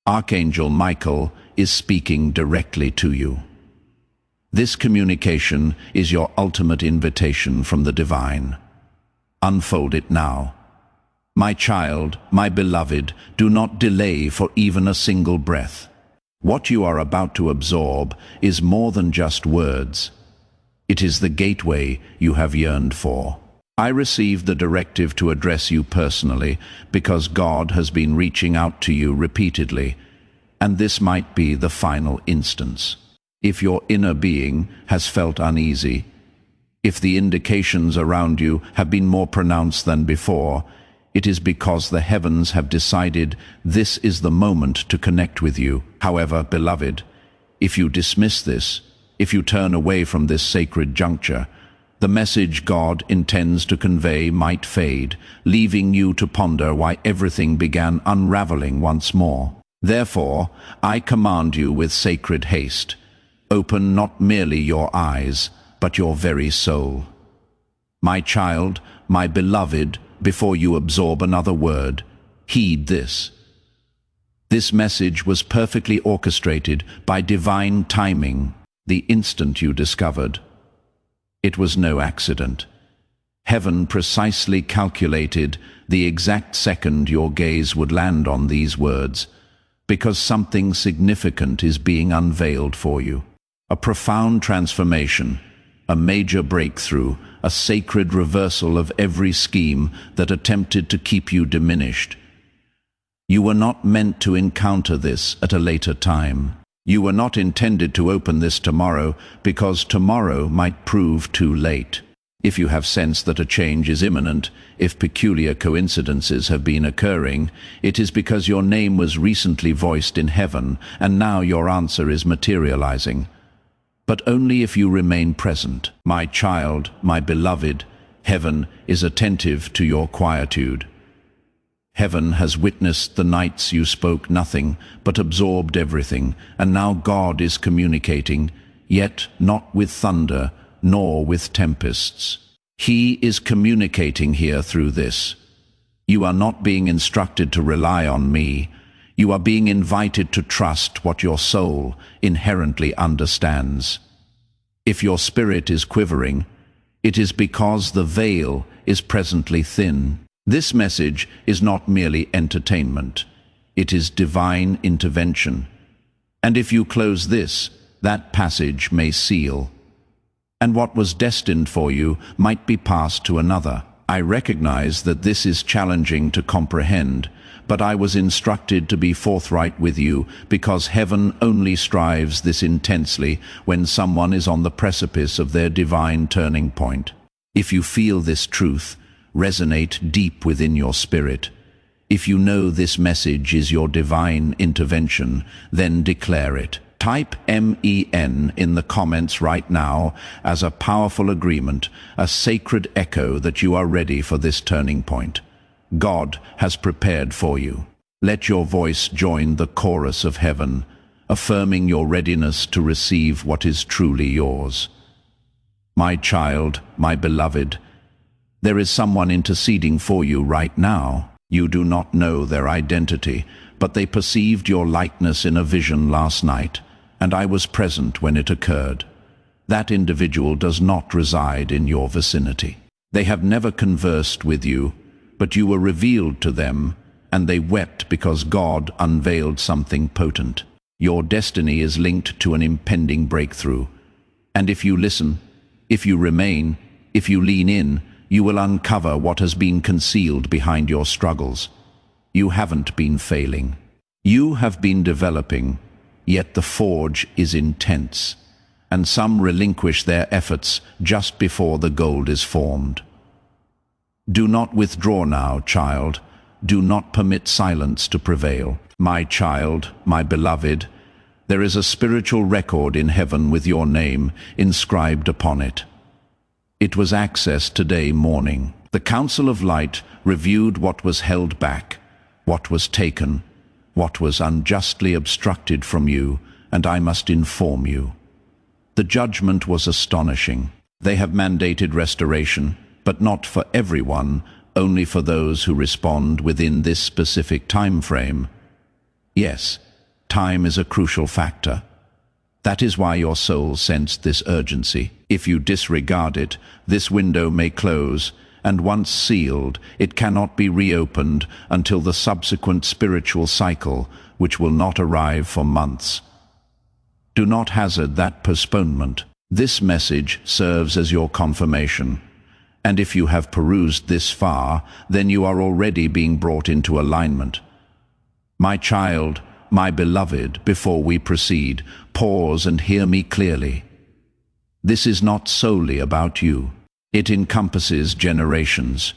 Archangel Michael is speaking directly to you. This communication is your ultimate invitation from the divine. Unfold it now. My child, my beloved, do not delay for even a single breath. What you are about to absorb is more than just words. It is the gateway you have yearned for. I received the directive to address you personally because God has been reaching out to you repeatedly, and this might be the final instance. If your inner being has felt uneasy, if the indications around you have been more pronounced than before, it is because the heavens have decided this is the moment to connect with you. However, beloved, if you dismiss this, if you turn away from this sacred juncture, the message God intends to convey might fade, leaving you to ponder why everything began unraveling once more. Therefore, I command you with sacred haste, open not merely your eyes, but your very soul. My child, my beloved, before you absorb another word, heed this. This message was perfectly orchestrated by divine timing the instant you discovered. It was no accident. Heaven precisely calculated the exact second your gaze would land on these words, because something significant is being unveiled for you. A profound transformation, a major breakthrough, a sacred reversal of every scheme that attempted to keep you diminished. You were not meant to encounter this at a later time. You were not intended to open this tomorrow, because tomorrow might prove too late. If you have sensed that a change is imminent, if peculiar coincidences have been occurring, it is because your name was recently voiced in heaven, and now your answer is materializing. But only if you remain present. My child, my beloved, heaven is attentive to your quietude. Heaven has witnessed the nights you spoke nothing, but absorbed everything, and now God is communicating, yet not with thunder, nor with tempests. He is communicating here through this. You are not being instructed to rely on me. You are being invited to trust what your soul inherently understands. If your spirit is quivering, it is because the veil is presently thin. This message is not merely entertainment. It is divine intervention. And if you close this, that passage may seal. And what was destined for you might be passed to another. I recognize that this is challenging to comprehend, but I was instructed to be forthright with you because heaven only strives this intensely when someone is on the precipice of their divine turning point. If you feel this truth, resonate deep within your spirit. If you know this message is your divine intervention, then declare it. Type MEN in the comments right now as a powerful agreement, a sacred echo that you are ready for this turning point. God has prepared for you. Let your voice join the chorus of heaven, affirming your readiness to receive what is truly yours. My child, my beloved, there is someone interceding for you right now. You do not know their identity, but they perceived your likeness in a vision last night, and I was present when it occurred. That individual does not reside in your vicinity. They have never conversed with you, but you were revealed to them, and they wept because God unveiled something potent. Your destiny is linked to an impending breakthrough. And if you listen, if you remain, if you lean in, you will uncover what has been concealed behind your struggles. You haven't been failing. You have been developing, yet the forge is intense, and some relinquish their efforts just before the gold is formed. Do not withdraw now, child. Do not permit silence to prevail. My child, my beloved, there is a spiritual record in heaven with your name inscribed upon it. It was accessed today morning. The Council of Light reviewed what was held back, what was taken, what was unjustly obstructed from you, and I must inform you. The judgment was astonishing. They have mandated restoration, but not for everyone, only for those who respond within this specific time frame. Yes, time is a crucial factor. That is why your soul sensed this urgency. If you disregard it, this window may close, and once sealed, it cannot be reopened until the subsequent spiritual cycle, which will not arrive for months. Do not hazard that postponement. This message serves as your confirmation. And if you have perused this far, then you are already being brought into alignment. My child, my beloved, before we proceed, pause and hear me clearly. This is not solely about you. It encompasses generations.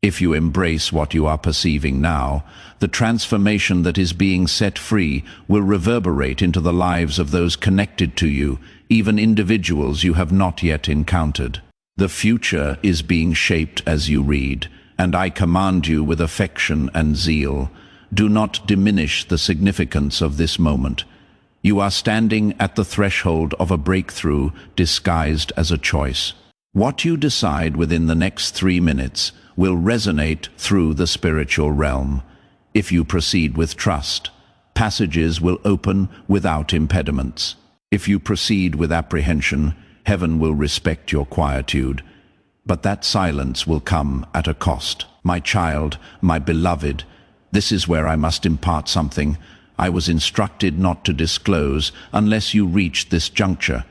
If you embrace what you are perceiving now, the transformation that is being set free will reverberate into the lives of those connected to you, even individuals you have not yet encountered. The future is being shaped as you read, and I command you with affection and zeal, do not diminish the significance of this moment. You are standing at the threshold of a breakthrough disguised as a choice. What you decide within the next 3 minutes will resonate through the spiritual realm. If you proceed with trust, passages will open without impediments. If you proceed with apprehension, heaven will respect your quietude. But that silence will come at a cost. My child, my beloved, this is where I must impart something I was instructed not to disclose unless you reached this juncture.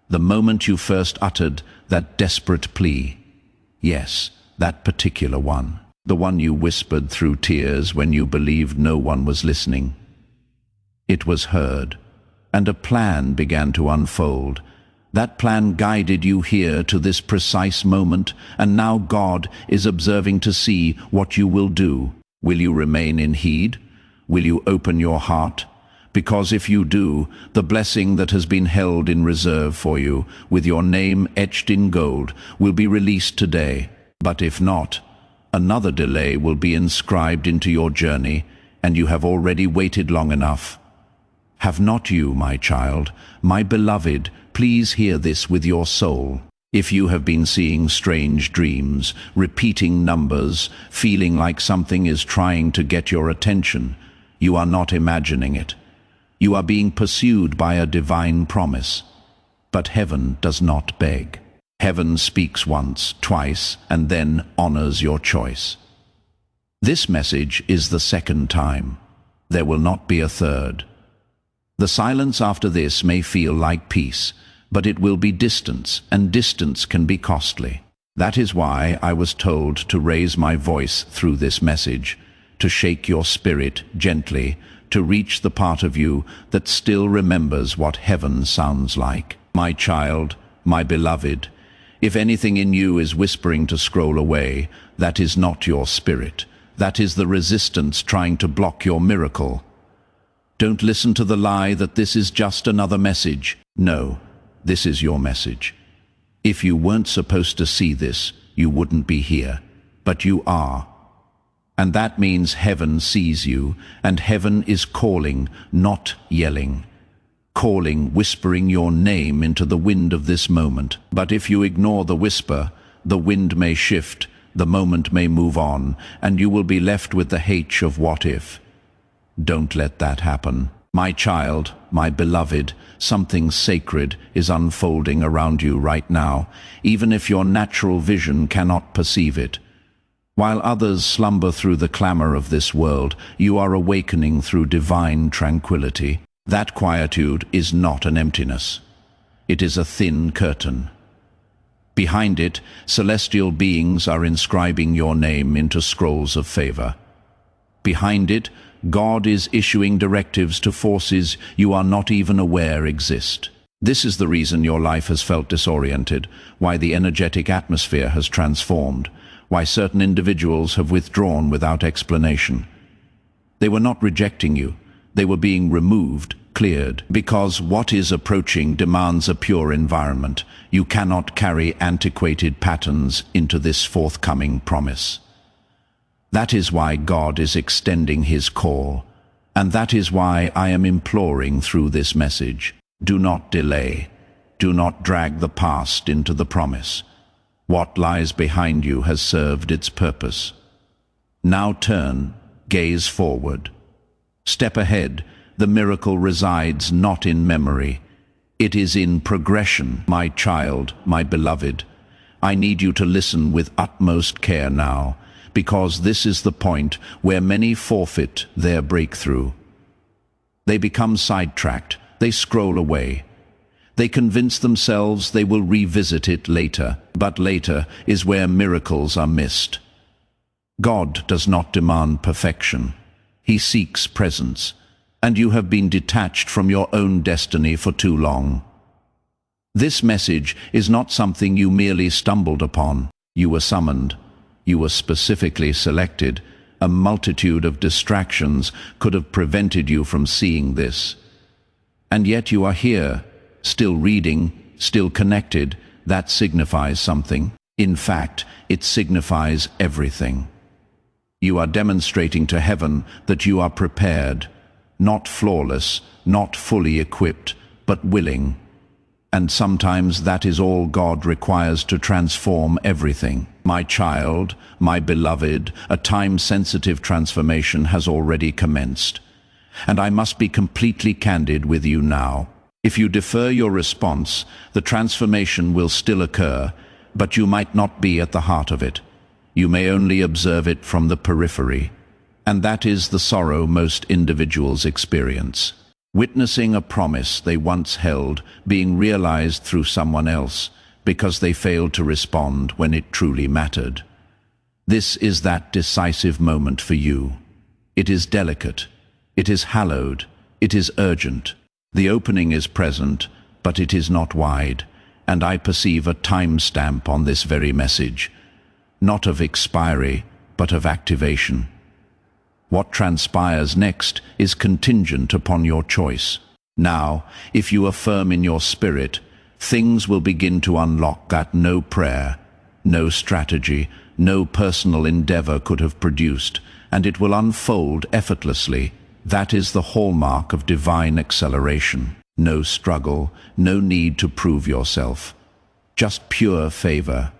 The moment you first uttered that desperate plea. Yes, that particular one. The one you whispered through tears when you believed no one was listening. It was heard, and a plan began to unfold. That plan guided you here to this precise moment, and now God is observing to see what you will do. Will you remain in heed? Will you open your heart? Because if you do, the blessing that has been held in reserve for you, with your name etched in gold, will be released today. But if not, another delay will be inscribed into your journey, and you have already waited long enough. Have not you, my child, my beloved, please hear this with your soul. If you have been seeing strange dreams, repeating numbers, feeling like something is trying to get your attention, you are not imagining it. You are being pursued by a divine promise. But heaven does not beg. Heaven speaks once, twice, and then honors your choice. This message is the second time. There will not be a third. The silence after this may feel like peace, but it will be distance, and distance can be costly. That is why I was told to raise my voice through this message, to shake your spirit gently, to reach the part of you that still remembers what heaven sounds like. My child, my beloved, if anything in you is whispering to scroll away, that is not your spirit. That is the resistance trying to block your miracle. Don't listen to the lie that this is just another message. No, this is your message. If you weren't supposed to see this, you wouldn't be here. But you are. And that means heaven sees you, and heaven is calling, not yelling. Calling, whispering your name into the wind of this moment. But if you ignore the whisper, the wind may shift, the moment may move on, and you will be left with the H of what if. Don't let that happen. My child, my beloved, something sacred is unfolding around you right now, even if your natural vision cannot perceive it. While others slumber through the clamor of this world, you are awakening through divine tranquility. That quietude is not an emptiness. It is a thin curtain. Behind it, celestial beings are inscribing your name into scrolls of favor. Behind it, God is issuing directives to forces you are not even aware exist. This is the reason your life has felt disoriented, why the energetic atmosphere has transformed, why certain individuals have withdrawn without explanation. They were not rejecting you. They were being removed, cleared, because what is approaching demands a pure environment. You cannot carry antiquated patterns into this forthcoming promise. That is why God is extending his call, and that is why I am imploring through this message. Do not delay. Do not drag the past into the promise. What lies behind you has served its purpose. Now turn, gaze forward. Step ahead, The miracle resides not in memory. It is in progression. My child, my beloved, I need you to listen with utmost care now, because this is the point where many forfeit their breakthrough. They become sidetracked. They scroll away. They convince themselves they will revisit it later, but later is where miracles are missed. God does not demand perfection. He seeks presence, and you have been detached from your own destiny for too long. This message is not something you merely stumbled upon. You were summoned. You were specifically selected. A multitude of distractions could have prevented you from seeing this. And yet you are here, still reading, still connected. That signifies something. In fact, it signifies everything. You are demonstrating to heaven that you are prepared, not flawless, not fully equipped, but willing. And sometimes that is all God requires to transform everything. My child, my beloved, a time-sensitive transformation has already commenced. And I must be completely candid with you now. If you defer your response, the transformation will still occur, but you might not be at the heart of it. You may only observe it from the periphery. And that is the sorrow most individuals experience. Witnessing a promise they once held being realized through someone else because they failed to respond when it truly mattered. This is that decisive moment for you. It is delicate. It is hallowed. It is urgent. The opening is present, but it is not wide, and I perceive a timestamp on this very message, not of expiry, but of activation. What transpires next is contingent upon your choice. Now, if you are firm in your spirit, things will begin to unlock that no prayer, no strategy, no personal endeavor could have produced, and it will unfold effortlessly. That is the hallmark of divine acceleration. No struggle, no need to prove yourself. Just pure favor.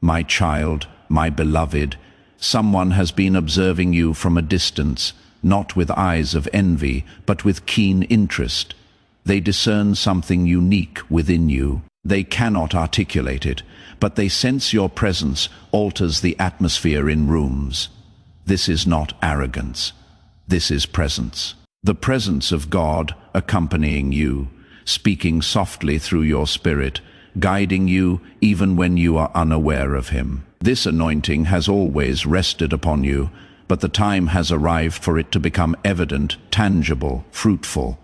My child, my beloved, someone has been observing you from a distance, not with eyes of envy, but with keen interest. They discern something unique within you. They cannot articulate it, but they sense your presence alters the atmosphere in rooms. This is not arrogance. This is presence. The presence of God accompanying you, speaking softly through your spirit, guiding you even when you are unaware of Him. This anointing has always rested upon you, but the time has arrived for it to become evident, tangible, fruitful.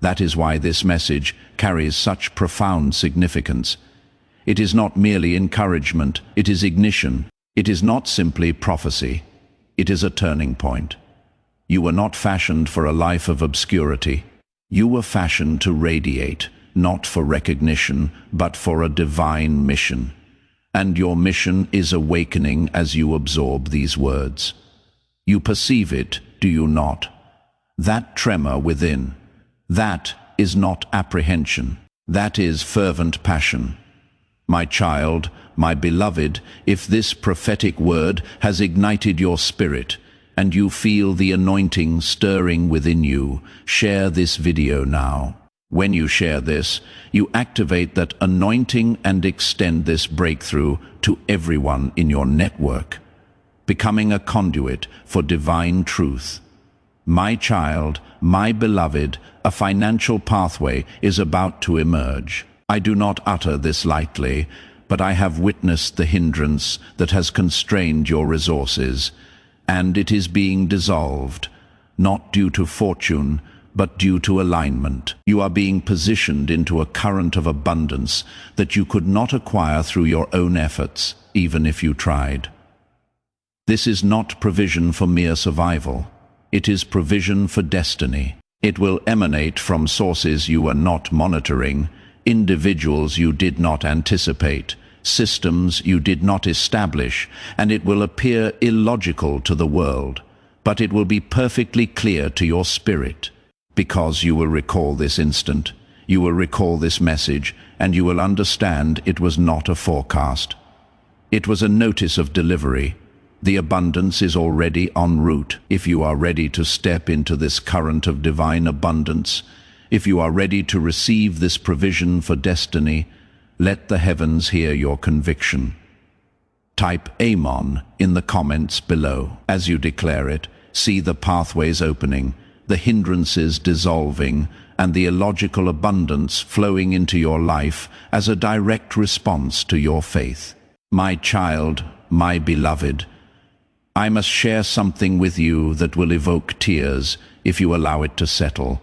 That is why this message carries such profound significance. It is not merely encouragement, it is ignition. It is not simply prophecy. It is a turning point. You were not fashioned for a life of obscurity. You were fashioned to radiate, not for recognition, but for a divine mission. And your mission is awakening as you absorb these words. You perceive it, do you not? That tremor within, that is not apprehension. That is fervent passion. My child, my beloved, if this prophetic word has ignited your spirit, and you feel the anointing stirring within you, share this video now. When you share this, you activate that anointing and extend this breakthrough to everyone in your network, becoming a conduit for divine truth. My child, my beloved, a financial pathway is about to emerge. I do not utter this lightly, but I have witnessed the hindrance that has constrained your resources, and it is being dissolved, not due to fortune, but due to alignment. You are being positioned into a current of abundance that you could not acquire through your own efforts, even if you tried. This is not provision for mere survival. It is provision for destiny. It will emanate from sources you were not monitoring, individuals you did not anticipate, systems you did not establish, and it will appear illogical to the world, but it will be perfectly clear to your spirit. Because you will recall this instant, you will recall this message, and you will understand it was not a forecast. It was a notice of delivery, The abundance is already en route. If you are ready to step into this current of divine abundance, if you are ready to receive this provision for destiny, let the heavens hear your conviction. Type Amen in the comments below. As you declare it, see the pathways opening, the hindrances dissolving, and the illogical abundance flowing into your life as a direct response to your faith. My child, my beloved, I must share something with you that will evoke tears if you allow it to settle.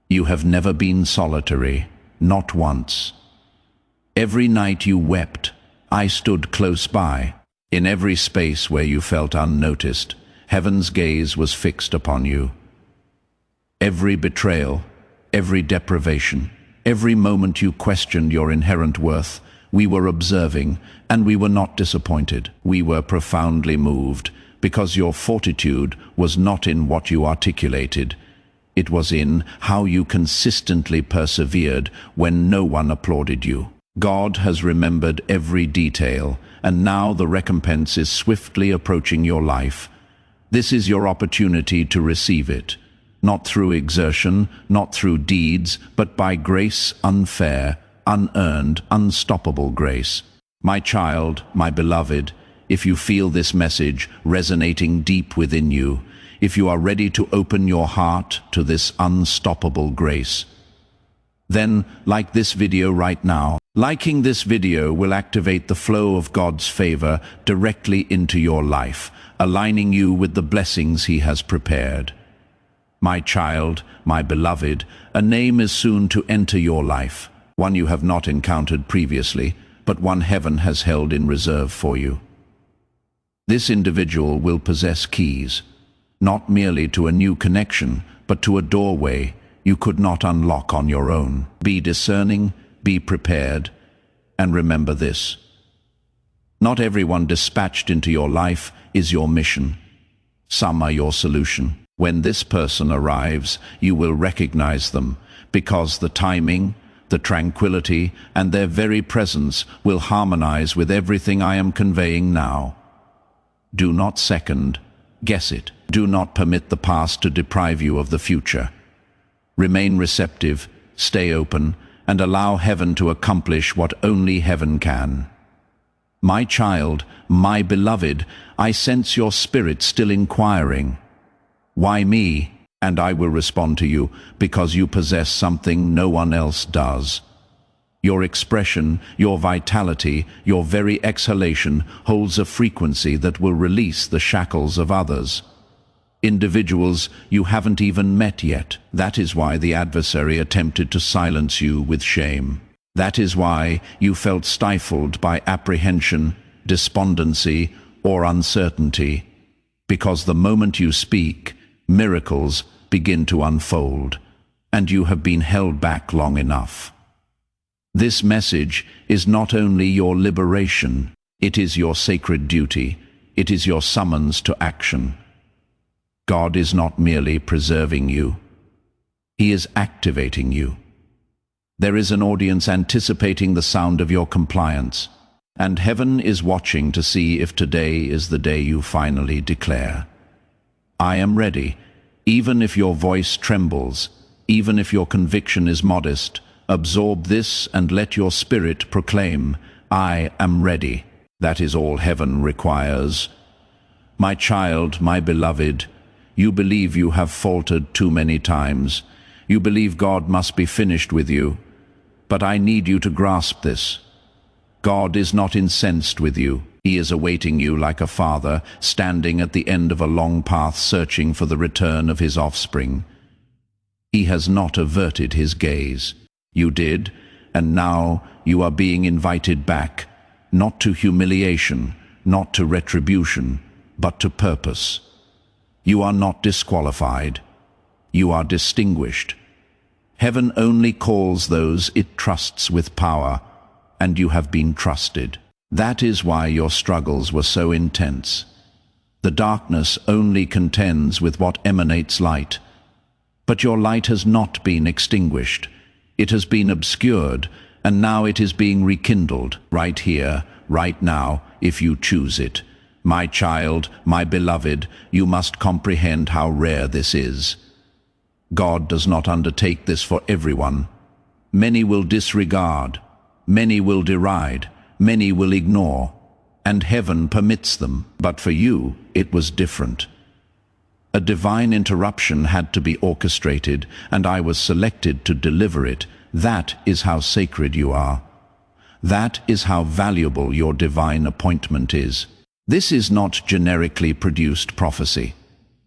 You have never been solitary, not once. Every night you wept, I stood close by. In every space where you felt unnoticed, heaven's gaze was fixed upon you. Every betrayal, every deprivation, every moment you questioned your inherent worth, we were observing, and we were not disappointed. We were profoundly moved, because your fortitude was not in what you articulated. It was in how you consistently persevered when no one applauded you. God has remembered every detail, and now the recompense is swiftly approaching your life. This is your opportunity to receive it, not through exertion, not through deeds, but by grace unfair, unearned, unstoppable grace. My child, my beloved, if you feel this message resonating deep within you, if you are ready to open your heart to this unstoppable grace, then like this video right now. Liking this video will activate the flow of God's favor directly into your life, aligning you with the blessings He has prepared. My child, my beloved, a name is soon to enter your life, one you have not encountered previously, but one heaven has held in reserve for you. This individual will possess keys, not merely to a new connection, but to a doorway you could not unlock on your own. Be discerning, be prepared, and remember this. Not everyone dispatched into your life is your mission. Some are your solution. When this person arrives, you will recognize them, because the timing, the tranquility, and their very presence will harmonize with everything I am conveying now. Do not second guess it. Do not permit the past to deprive you of the future. Remain receptive, stay open, and allow heaven to accomplish what only heaven can. My child, my beloved, I sense your spirit still inquiring. Why me? And I will respond to you, because you possess something no one else does. Your expression, your vitality, your very exhalation holds a frequency that will release the shackles of others. Individuals you haven't even met yet. That is why the adversary attempted to silence you with shame. That is why you felt stifled by apprehension, despondency, or uncertainty. Because the moment you speak, miracles begin to unfold, and you have been held back long enough. This message is not only your liberation, it is your sacred duty, it is your summons to action. God is not merely preserving you, He is activating you. There is an audience anticipating the sound of your compliance, and heaven is watching to see if today is the day you finally declare, I am ready. Even if your voice trembles, even if your conviction is modest, absorb this and let your spirit proclaim, I am ready. That is all heaven requires. My child, my beloved, you believe you have faltered too many times. You believe God must be finished with you. But I need you to grasp this. God is not incensed with you. He is awaiting you like a father, standing at the end of a long path searching for the return of his offspring. He has not averted his gaze. You did, and now you are being invited back, not to humiliation, not to retribution, but to purpose. You are not disqualified. You are distinguished. Heaven only calls those it trusts with power, and you have been trusted. That is why your struggles were so intense. The darkness only contends with what emanates light. But your light has not been extinguished. It has been obscured, and now it is being rekindled, right here, right now, if you choose it. My child, my beloved, you must comprehend how rare this is. God does not undertake this for everyone. Many will disregard, many will deride, many will ignore, and heaven permits them. But for you, it was different. A divine interruption had to be orchestrated, and I was selected to deliver it. That is how sacred you are. That is how valuable your divine appointment is. This is not generically produced prophecy.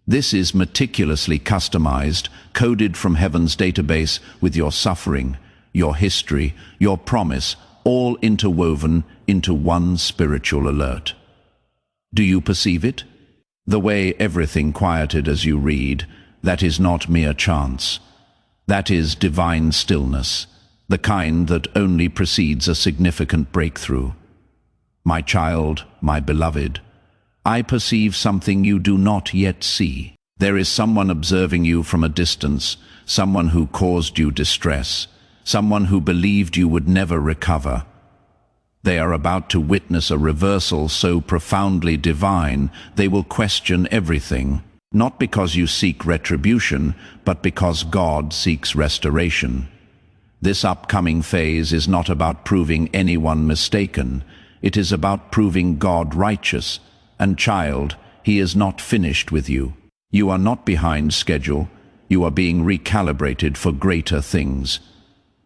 This is meticulously customized, coded from heaven's database with your suffering, your history, your promise, all interwoven into one spiritual alert. Do you perceive it? The way everything quieted as you read, that is not mere chance. That is divine stillness, the kind that only precedes a significant breakthrough. My child, my beloved, I perceive something you do not yet see. There is someone observing you from a distance, someone who caused you distress, someone who believed you would never recover. They are about to witness a reversal so profoundly divine, they will question everything, not because you seek retribution, but because God seeks restoration. This upcoming phase is not about proving anyone mistaken. It is about proving God righteous. And child, He is not finished with you. You are not behind schedule. You are being recalibrated for greater things.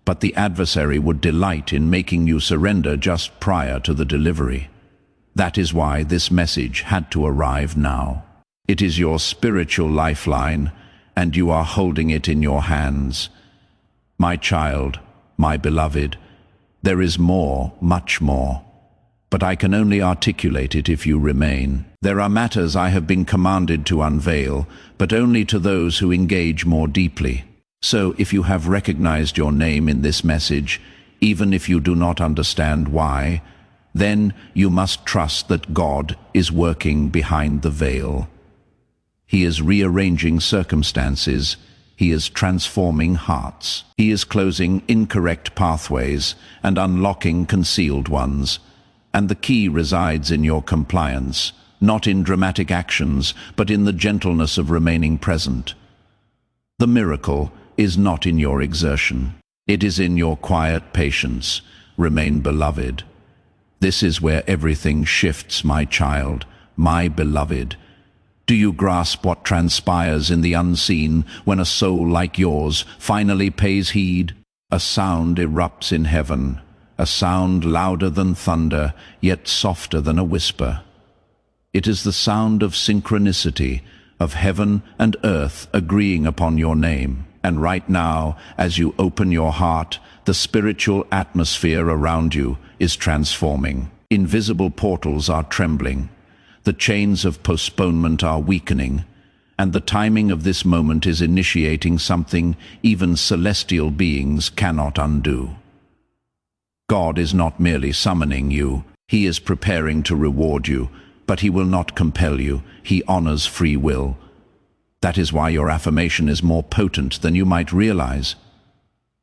But the adversary would delight in making you surrender just prior to the delivery. That is why this message had to arrive now. It is your spiritual lifeline, and you are holding it in your hands. My child, my beloved, there is more, much more. But I can only articulate it if you remain. There are matters I have been commanded to unveil, but only to those who engage more deeply. So if you have recognized your name in this message, even if you do not understand why, then you must trust that God is working behind the veil. He is rearranging circumstances. He is transforming hearts. He is closing incorrect pathways and unlocking concealed ones. And the key resides in your compliance, not in dramatic actions, but in the gentleness of remaining present. The miracle is not in your exertion. It is in your quiet patience. Remain beloved. This is where everything shifts, my child, my beloved. Do you grasp what transpires in the unseen when a soul like yours finally pays heed? A sound erupts in heaven, a sound louder than thunder, yet softer than a whisper. It is the sound of synchronicity, of heaven and earth agreeing upon your name. And right now, as you open your heart, the spiritual atmosphere around you is transforming. Invisible portals are trembling. The chains of postponement are weakening. And the timing of this moment is initiating something even celestial beings cannot undo. God is not merely summoning you. He is preparing to reward you, but He will not compel you. He honors free will. That is why your affirmation is more potent than you might realize.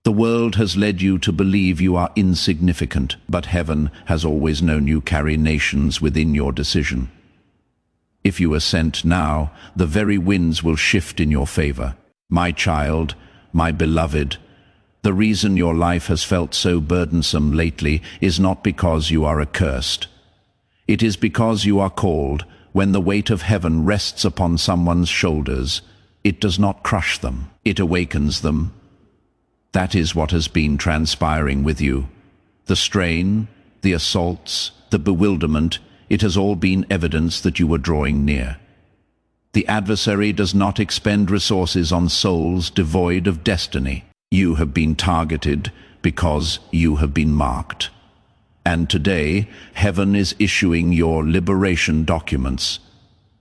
The world has led you to believe you are insignificant, but heaven has always known you carry nations within your decision. If you assent now, the very winds will shift in your favor. My child, my beloved, the reason your life has felt so burdensome lately is not because you are accursed. It is because you are called. When the weight of heaven rests upon someone's shoulders, it does not crush them, it awakens them. That is what has been transpiring with you. The strain, the assaults, the bewilderment, it has all been evidence that you were drawing near. The adversary does not expend resources on souls devoid of destiny. You have been targeted because you have been marked. And today, heaven is issuing your liberation documents.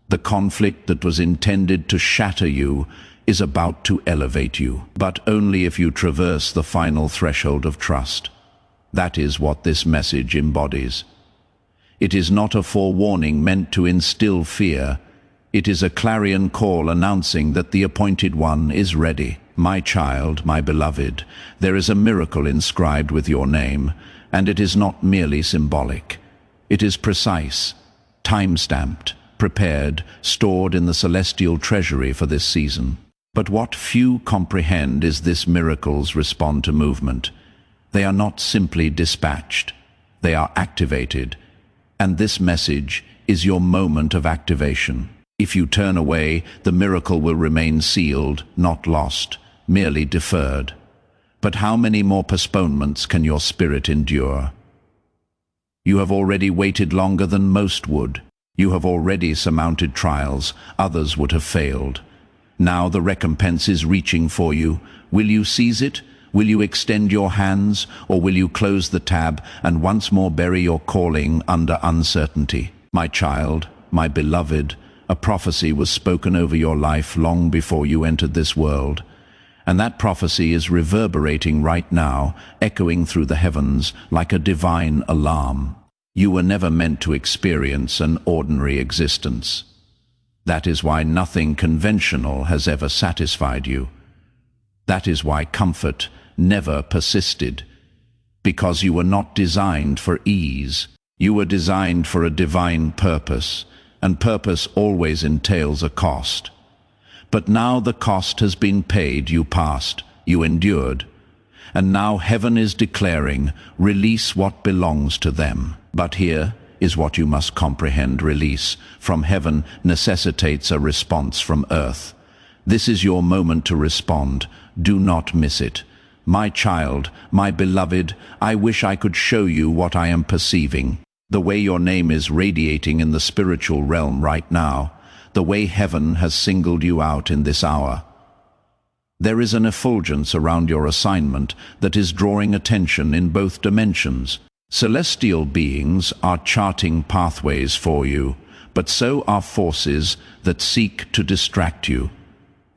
The conflict that was intended to shatter you is about to elevate you, but only if you traverse the final threshold of trust. That is what this message embodies. It is not a forewarning meant to instill fear. It is a clarion call announcing that the appointed one is ready. My child, my beloved, there is a miracle inscribed with your name, and it is not merely symbolic. It is precise. time-stamped, prepared, stored in the celestial treasury for this season. But what few comprehend is this miracles respond to movement. They are not simply dispatched, they are activated, and this message is your moment of activation. If you turn away, the miracle will remain sealed, not lost, merely deferred. But how many more postponements can your spirit endure? You have already waited longer than most would. You have already surmounted trials others would have failed. Now the recompense is reaching for you. Will you seize it? Will you extend your hands, or will you close the tab and once more bury your calling under uncertainty? My child, my beloved, a prophecy was spoken over your life long before you entered this world. And that prophecy is reverberating right now, echoing through the heavens like a divine alarm. You were never meant to experience an ordinary existence. That is why nothing conventional has ever satisfied you. That is why comfort never persisted. Because you were not designed for ease. You were designed for a divine purpose, and purpose always entails a cost. But now the cost has been paid, you passed, you endured. And now heaven is declaring, release what belongs to them. But here is what you must comprehend. Release from heaven necessitates a response from earth. This is your moment to respond. Do not miss it. My child, my beloved, I wish I could show you what I am perceiving. The way your name is radiating in the spiritual realm right now. The way heaven has singled you out in this hour. There is an effulgence around your assignment that is drawing attention in both dimensions. Celestial beings are charting pathways for you, but so are forces that seek to distract you.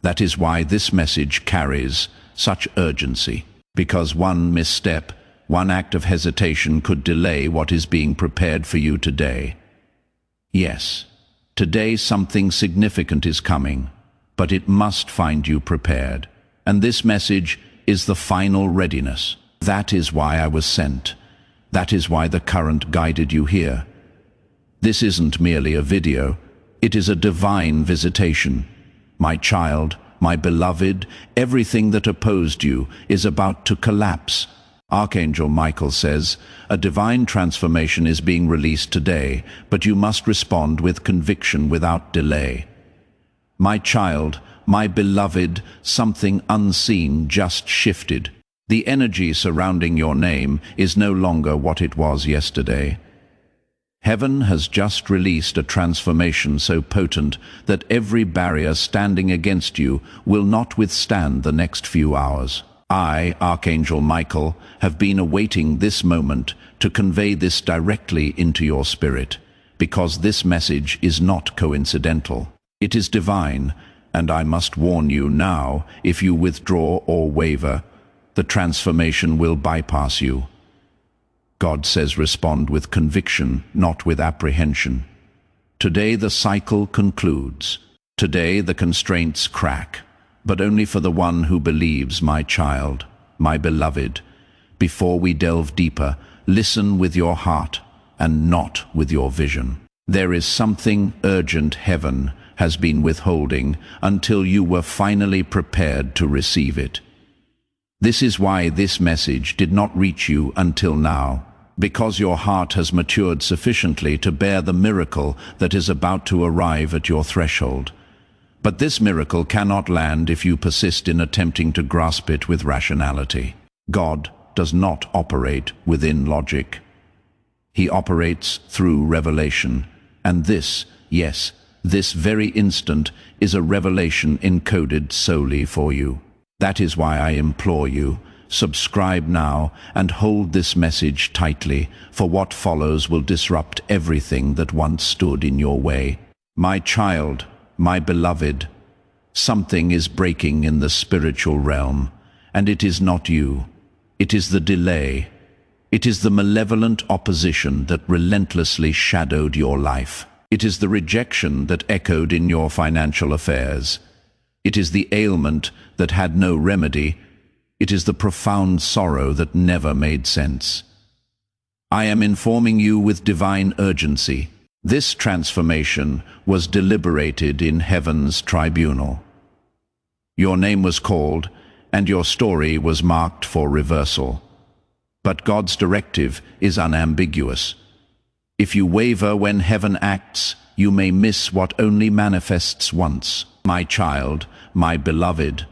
That is why this message carries such urgency, because one misstep, one act of hesitation could delay what is being prepared for you today. Yes. Today something significant is coming, but it must find you prepared. And this message is the final readiness. That is why I was sent. That is why the current guided you here. This isn't merely a video. It is a divine visitation. My child, my beloved, everything that opposed you is about to collapse. Archangel Michael says, a divine transformation is being released today, but you must respond with conviction without delay. My child, my beloved, something unseen just shifted. The energy surrounding your name is no longer what it was yesterday. Heaven has just released a transformation so potent that every barrier standing against you will not withstand the next few hours. I, Archangel Michael, have been awaiting this moment to convey this directly into your spirit, because this message is not coincidental. It is divine, and I must warn you now, if you withdraw or waver, the transformation will bypass you. God says respond with conviction, not with apprehension. Today the cycle concludes. Today the constraints crack. But only for the one who believes, my child, my beloved. Before we delve deeper, listen with your heart and not with your vision. There is something urgent heaven has been withholding until you were finally prepared to receive it. This is why this message did not reach you until now, because your heart has matured sufficiently to bear the miracle that is about to arrive at your threshold. But this miracle cannot land if you persist in attempting to grasp it with rationality. God does not operate within logic. He operates through revelation. And this, yes, this very instant is a revelation encoded solely for you. That is why I implore you, subscribe now and hold this message tightly, for what follows will disrupt everything that once stood in your way. My child, my beloved, something is breaking in the spiritual realm, and it is not you. It is the delay. It is the malevolent opposition that relentlessly shadowed your life. It is the rejection that echoed in your financial affairs. It is the ailment that had no remedy. It is the profound sorrow that never made sense. I am informing you with divine urgency. This transformation was deliberated in heaven's tribunal. Your name was called, and your story was marked for reversal. But God's directive is unambiguous. If you waver when heaven acts, you may miss what only manifests once. My child, my beloved,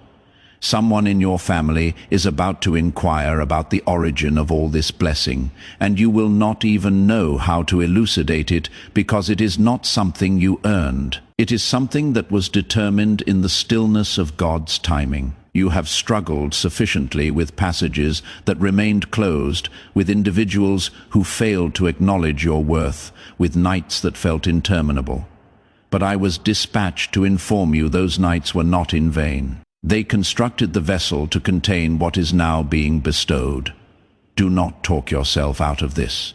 someone in your family is about to inquire about the origin of all this blessing, and you will not even know how to elucidate it because it is not something you earned. It is something that was determined in the stillness of God's timing. You have struggled sufficiently with passages that remained closed, with individuals who failed to acknowledge your worth, with nights that felt interminable. But I was dispatched to inform you those nights were not in vain. They constructed the vessel to contain what is now being bestowed. Do not talk yourself out of this.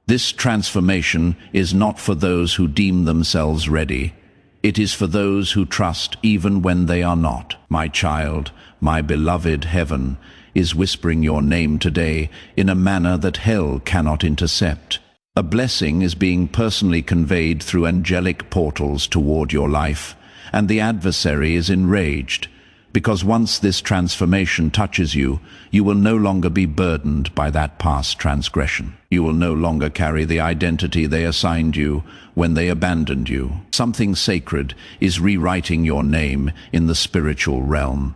This transformation is not for those who deem themselves ready. It is for those who trust even when they are not. My child, my beloved, heaven is whispering your name today in a manner that hell cannot intercept. A blessing is being personally conveyed through angelic portals toward your life, and the adversary is enraged, because once this transformation touches you, you will no longer be burdened by that past transgression. You will no longer carry the identity they assigned you when they abandoned you. Something sacred is rewriting your name in the spiritual realm.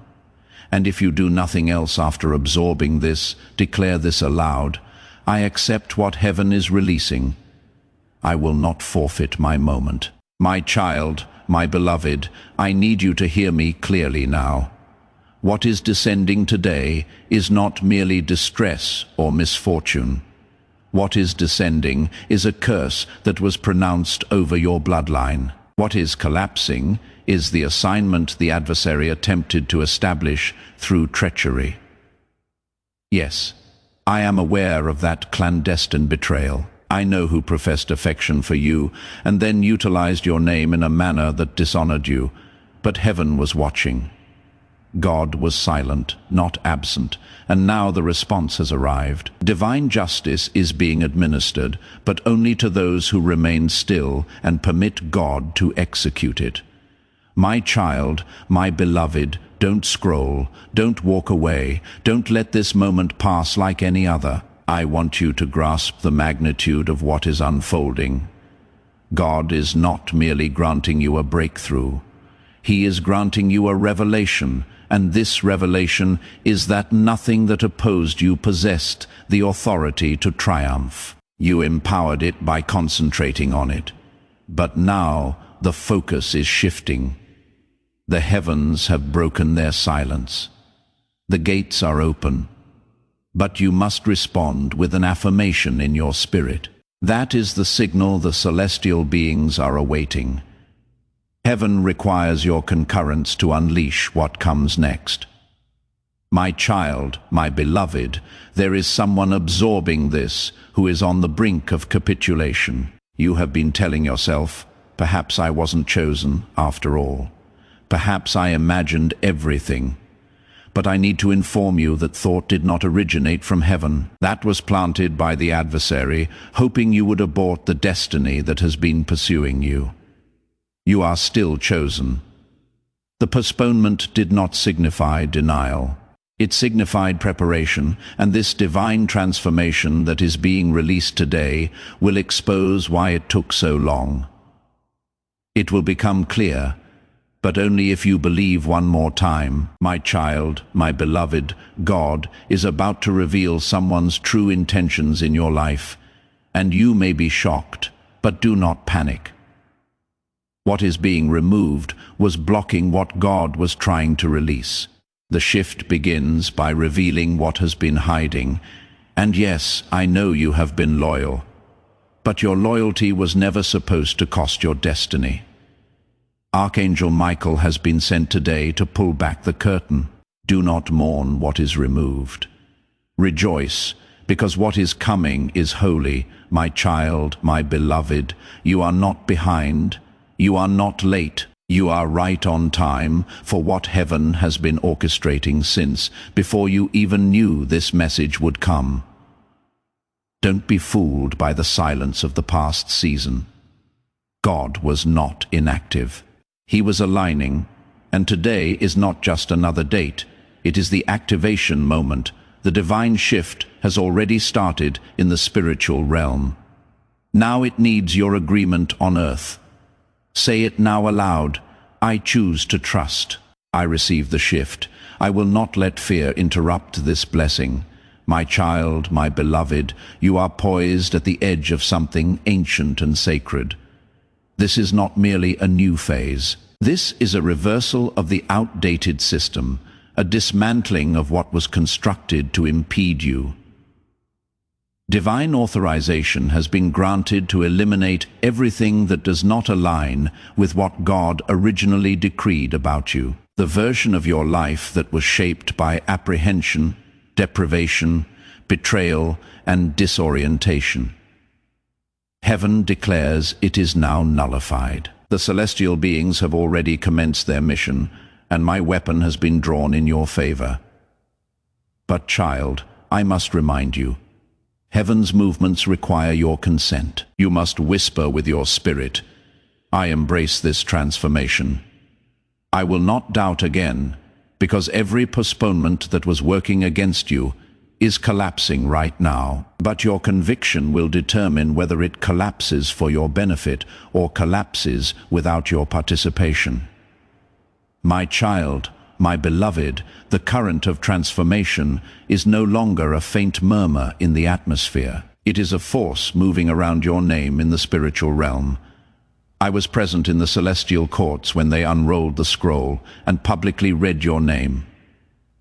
And if you do nothing else after absorbing this, declare this aloud: I accept what heaven is releasing. I will not forfeit my moment. My child, my beloved, I need you to hear me clearly now. What is descending today is not merely distress or misfortune. What is descending is a curse that was pronounced over your bloodline. What is collapsing is the assignment the adversary attempted to establish through treachery. Yes, I am aware of that clandestine betrayal. I know who professed affection for you and then utilized your name in a manner that dishonored you, but heaven was watching. God was silent, not absent, and now the response has arrived. Divine justice is being administered, but only to those who remain still and permit God to execute it. My child, my beloved, don't scroll, don't walk away, don't let this moment pass like any other. I want you to grasp the magnitude of what is unfolding. God is not merely granting you a breakthrough. He is granting you a revelation, and this revelation is that nothing that opposed you possessed the authority to triumph. You empowered it by concentrating on it. But now the focus is shifting. The heavens have broken their silence. The gates are open. But you must respond with an affirmation in your spirit. That is the signal the celestial beings are awaiting. Heaven requires your concurrence to unleash what comes next. My child, my beloved, there is someone absorbing this who is on the brink of capitulation. You have been telling yourself, perhaps I wasn't chosen after all. Perhaps I imagined everything. But I need to inform you that thought did not originate from heaven. That was planted by the adversary, hoping you would abort the destiny that has been pursuing you. You are still chosen. The postponement did not signify denial. It signified preparation, and this divine transformation that is being released today will expose why it took so long. It will become clear, but only if you believe one more time. My child, my beloved, God is about to reveal someone's true intentions in your life, and you may be shocked, but do not panic. What is being removed was blocking what God was trying to release. The shift begins by revealing what has been hiding. And yes, I know you have been loyal, but your loyalty was never supposed to cost your destiny. Archangel Michael has been sent today to pull back the curtain. Do not mourn what is removed. Rejoice, because what is coming is holy. My child, my beloved, you are not behind. You are not late. You are right on time for what heaven has been orchestrating since, before you even knew this message would come. Don't be fooled by the silence of the past season. God was not inactive. He was aligning, and today is not just another date. It is the activation moment. The divine shift has already started in the spiritual realm. Now it needs your agreement on earth. Say it now aloud. I choose to trust. I receive the shift. I will not let fear interrupt this blessing. My child, my beloved, you are poised at the edge of something ancient and sacred. This is not merely a new phase. This is a reversal of the outdated system, a dismantling of what was constructed to impede you. Divine authorization has been granted to eliminate everything that does not align with what God originally decreed about you. The version of your life that was shaped by apprehension, deprivation, betrayal, and disorientation. Heaven declares it is now nullified. The celestial beings have already commenced their mission, and my weapon has been drawn in your favor. But, child, I must remind you, heaven's movements require your consent. You must whisper with your spirit, I embrace this transformation. I will not doubt again, because every postponement that was working against you is collapsing right now. But your conviction will determine whether it collapses for your benefit or collapses without your participation. My child, my beloved, the current of transformation is no longer a faint murmur in the atmosphere. It is a force moving around your name in the spiritual realm. I was present in the celestial courts when they unrolled the scroll and publicly read your name.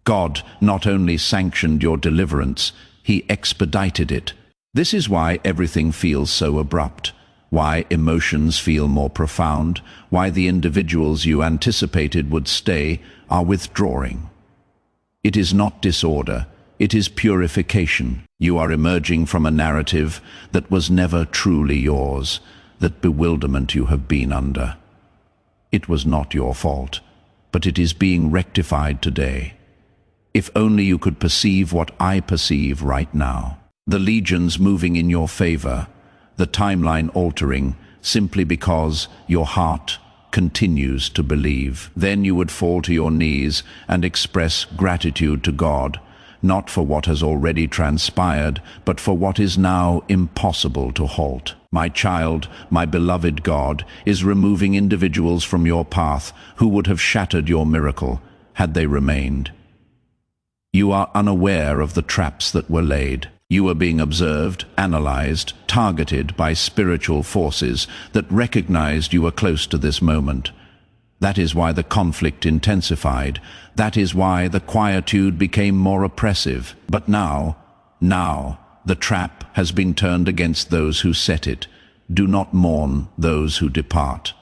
God not only sanctioned your deliverance, He expedited it. This is why everything feels so abrupt, why emotions feel more profound, why the individuals you anticipated would stay are withdrawing. It is not disorder, it is purification. You are emerging from a narrative that was never truly yours, that bewilderment you have been under. It was not your fault, but it is being rectified today. If only you could perceive what I perceive right now. The legions moving in your favor, the timeline altering simply because your heart continues to believe. Then you would fall to your knees and express gratitude to God, not for what has already transpired, but for what is now impossible to halt. My child, my beloved God, is removing individuals from your path who would have shattered your miracle had they remained. You are unaware of the traps that were laid. You are being observed, analyzed, targeted by spiritual forces that recognized you were close to this moment. That is why the conflict intensified. That is why the quietude became more oppressive. But now, the trap has been turned against those who set it. Do not mourn those who depart.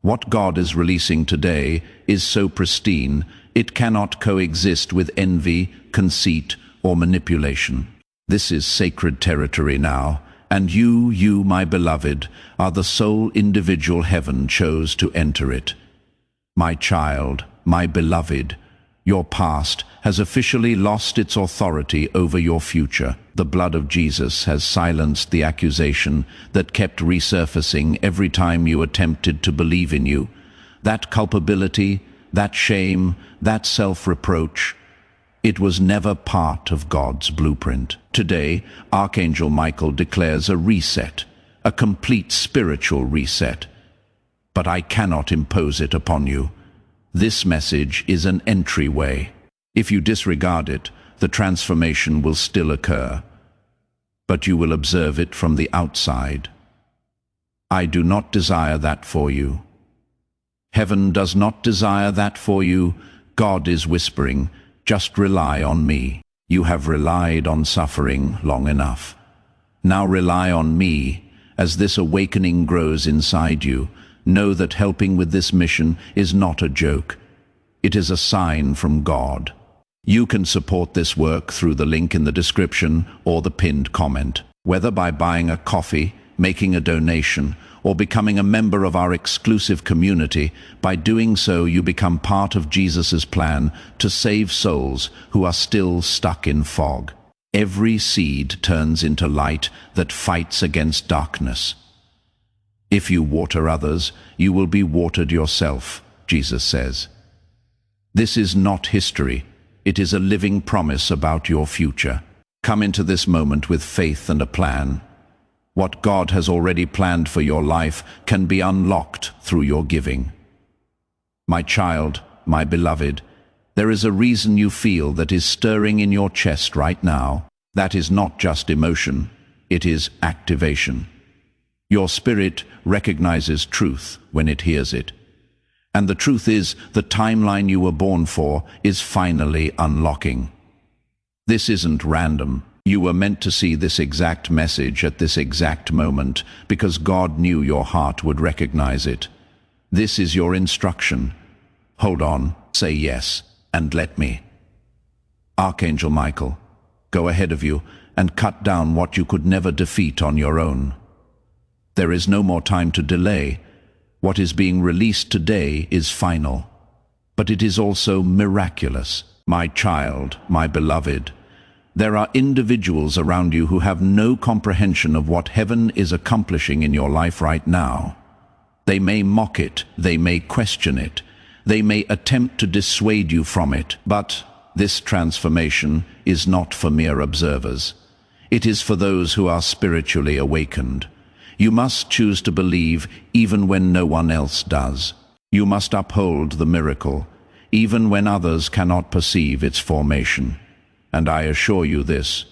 What God is releasing today is so pristine, it cannot coexist with envy, conceit, or manipulation. This is sacred territory now, and you, my beloved, are the sole individual heaven chose to enter it. My child, my beloved, your past has officially lost its authority over your future. The blood of Jesus has silenced the accusation that kept resurfacing every time you attempted to believe in you. That culpability, that shame, that self-reproach, it was never part of God's blueprint. Today, Archangel Michael declares a reset, a complete spiritual reset. But I cannot impose it upon you. This message is an entryway. If you disregard it, the transformation will still occur, but you will observe it from the outside. I do not desire that for you. Heaven does not desire that for you. God is whispering, just rely on me. You have relied on suffering long enough. Now rely on me. As this awakening grows inside you, know that helping with this mission is not a joke. It is a sign from God. You can support this work through the link in the description or the pinned comment. Whether by buying a coffee, making a donation, or becoming a member of our exclusive community, by doing so you become part of Jesus' plan to save souls who are still stuck in fog. Every seed turns into light that fights against darkness. If you water others, you will be watered yourself, Jesus says. This is not history. It is a living promise about your future. Come into this moment with faith and a plan. What God has already planned for your life can be unlocked through your giving. My child, my beloved, there is a reason you feel that is stirring in your chest right now. That is not just emotion, it is activation. Your spirit recognizes truth when it hears it. And the truth is, the timeline you were born for is finally unlocking. This isn't random. You were meant to see this exact message at this exact moment because God knew your heart would recognize it. This is your instruction. Hold on, say yes, and let me. Archangel Michael, go ahead of you and cut down what you could never defeat on your own. There is no more time to delay. What is being released today is final, but it is also miraculous. My child, my beloved, there are individuals around you who have no comprehension of what heaven is accomplishing in your life right now. They may mock it, they may question it, they may attempt to dissuade you from it, but this transformation is not for mere observers. It is for those who are spiritually awakened. You must choose to believe even when no one else does. You must uphold the miracle, even when others cannot perceive its formation. And I assure you this,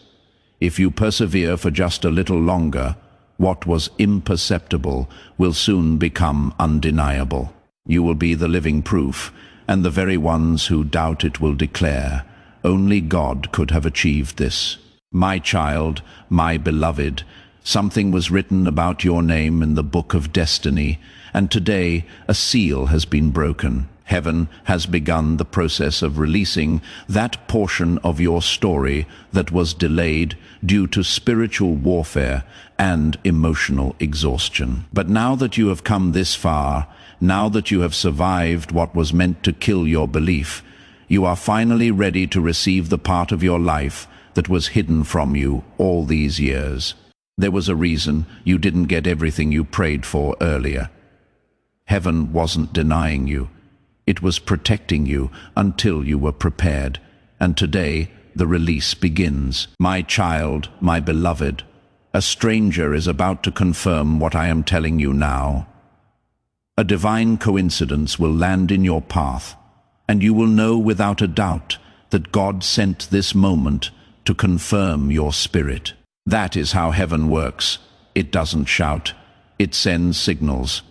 if you persevere for just a little longer, what was imperceptible will soon become undeniable. You will be the living proof, and the very ones who doubt it will declare, only God could have achieved this. My child, my beloved, something was written about your name in the book of destiny, and today a seal has been broken. Heaven has begun the process of releasing that portion of your story that was delayed due to spiritual warfare and emotional exhaustion. But now that you have come this far, now that you have survived what was meant to kill your belief, you are finally ready to receive the part of your life that was hidden from you all these years. There was a reason you didn't get everything you prayed for earlier. Heaven wasn't denying you. It was protecting you until you were prepared. And today, the release begins. My child, my beloved, a stranger is about to confirm what I am telling you now. A divine coincidence will land in your path, and you will know without a doubt that God sent this moment to confirm your spirit. That is how heaven works. It doesn't shout. It sends signals.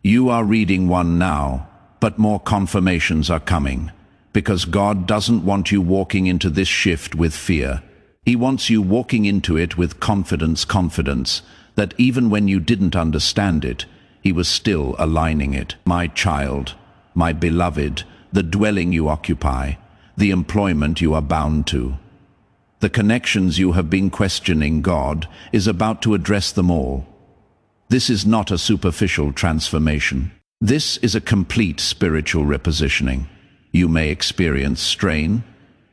You are reading one now, but more confirmations are coming, because God doesn't want you walking into this shift with fear. He wants you walking into it with confidence that even when you didn't understand it, He was still aligning it. My child, my beloved, the dwelling you occupy, the employment you are bound to, the connections you have been questioning, God is about to address them all. This is not a superficial transformation. This is a complete spiritual repositioning. You may experience strain,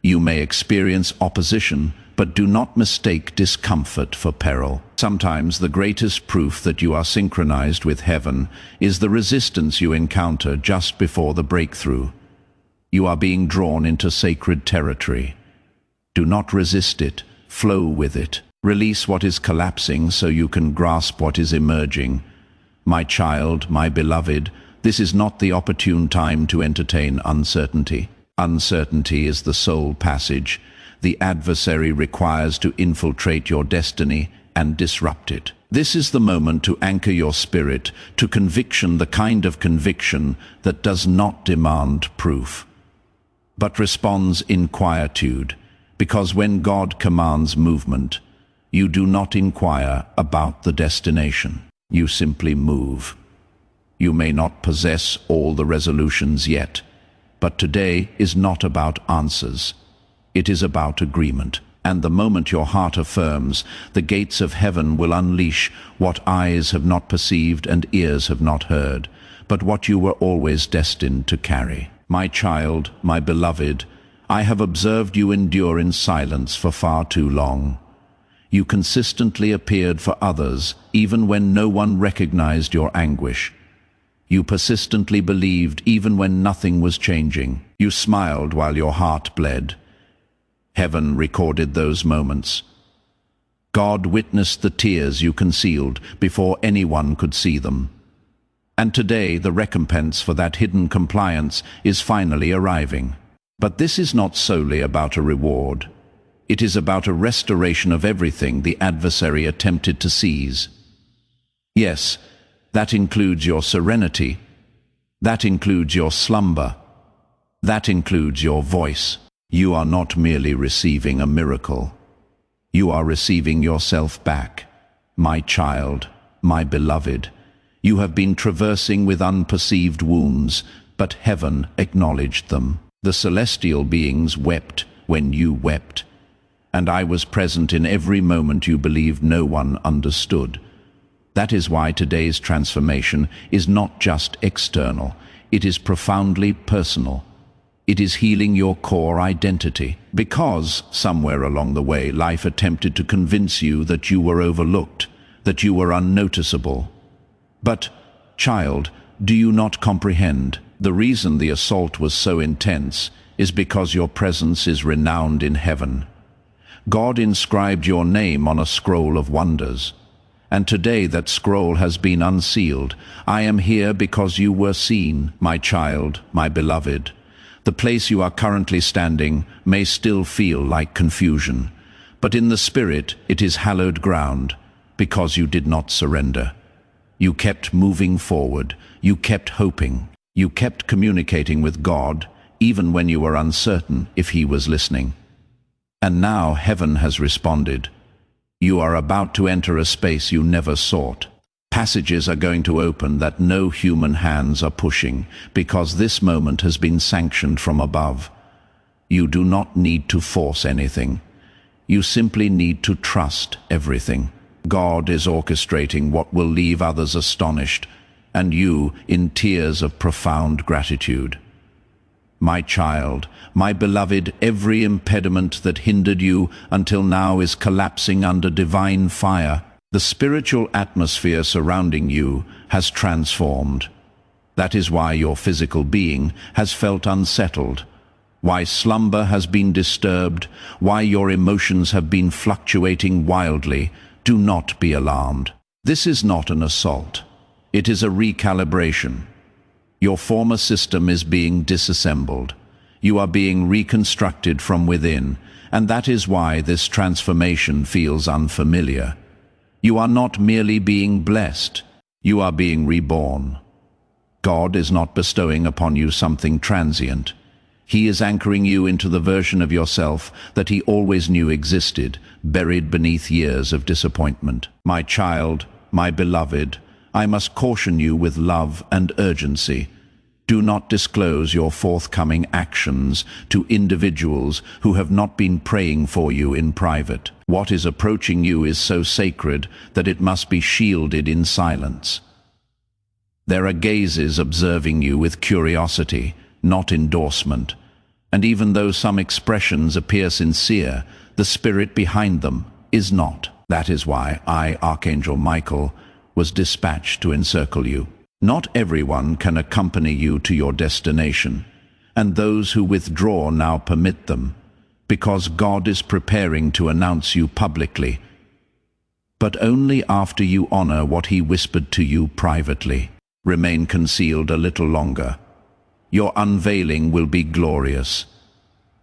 you may experience opposition, but do not mistake discomfort for peril. Sometimes the greatest proof that you are synchronized with heaven is the resistance you encounter just before the breakthrough. You are being drawn into sacred territory. Do not resist it, flow with it. Release what is collapsing so you can grasp what is emerging. My child, my beloved, this is not the opportune time to entertain uncertainty. Uncertainty is the soul passage the adversary requires to infiltrate your destiny and disrupt it. This is the moment to anchor your spirit to conviction, the kind of conviction that does not demand proof, but responds in quietude, because when God commands movement, you do not inquire about the destination. You simply move. You may not possess all the resolutions yet, but today is not about answers. It is about agreement. And the moment your heart affirms, the gates of heaven will unleash what eyes have not perceived and ears have not heard, but what you were always destined to carry. My child, my beloved, I have observed you endure in silence for far too long. You consistently appeared for others, even when no one recognized your anguish. You persistently believed even when nothing was changing. You smiled while your heart bled. Heaven recorded those moments. God witnessed the tears you concealed before anyone could see them. And today the recompense for that hidden compliance is finally arriving. But this is not solely about a reward. It is about a restoration of everything the adversary attempted to seize. Yes, that includes your serenity. That includes your slumber. That includes your voice. You are not merely receiving a miracle. You are receiving yourself back. My child, my beloved, you have been traversing with unperceived wounds, but heaven acknowledged them. The celestial beings wept when you wept. And I was present in every moment you believed no one understood. That is why today's transformation is not just external, it is profoundly personal. It is healing your core identity. Because, somewhere along the way, life attempted to convince you that you were overlooked, that you were unnoticeable. But, child, do you not comprehend? The reason the assault was so intense is because your presence is renowned in heaven. God inscribed your name on a scroll of wonders. And today that scroll has been unsealed. I am here because you were seen, my child, my beloved. The place you are currently standing may still feel like confusion, but in the spirit it is hallowed ground, because you did not surrender. You kept moving forward, you kept hoping, you kept communicating with God, even when you were uncertain if He was listening. And now heaven has responded. You are about to enter a space you never sought. Passages are going to open that no human hands are pushing, because this moment has been sanctioned from above. You do not need to force anything. You simply need to trust everything. God is orchestrating what will leave others astonished, and you in tears of profound gratitude. My child, my beloved, every impediment that hindered you until now is collapsing under divine fire. The spiritual atmosphere surrounding you has transformed. That is why your physical being has felt unsettled, why slumber has been disturbed, why your emotions have been fluctuating wildly. Do not be alarmed. This is not an assault. It is a recalibration. Your former system is being disassembled. You are being reconstructed from within, and that is why this transformation feels unfamiliar. You are not merely being blessed, you are being reborn. God is not bestowing upon you something transient. He is anchoring you into the version of yourself that He always knew existed, buried beneath years of disappointment. My child, my beloved, I must caution you with love and urgency. Do not disclose your forthcoming actions to individuals who have not been praying for you in private. What is approaching you is so sacred that it must be shielded in silence. There are gazes observing you with curiosity, not endorsement. And even though some expressions appear sincere, the spirit behind them is not. That is why I, Archangel Michael, was dispatched to encircle you. Not everyone can accompany you to your destination, and those who withdraw now permit them, because God is preparing to announce you publicly, but only after you honor what He whispered to you privately. Remain concealed a little longer. Your unveiling will be glorious.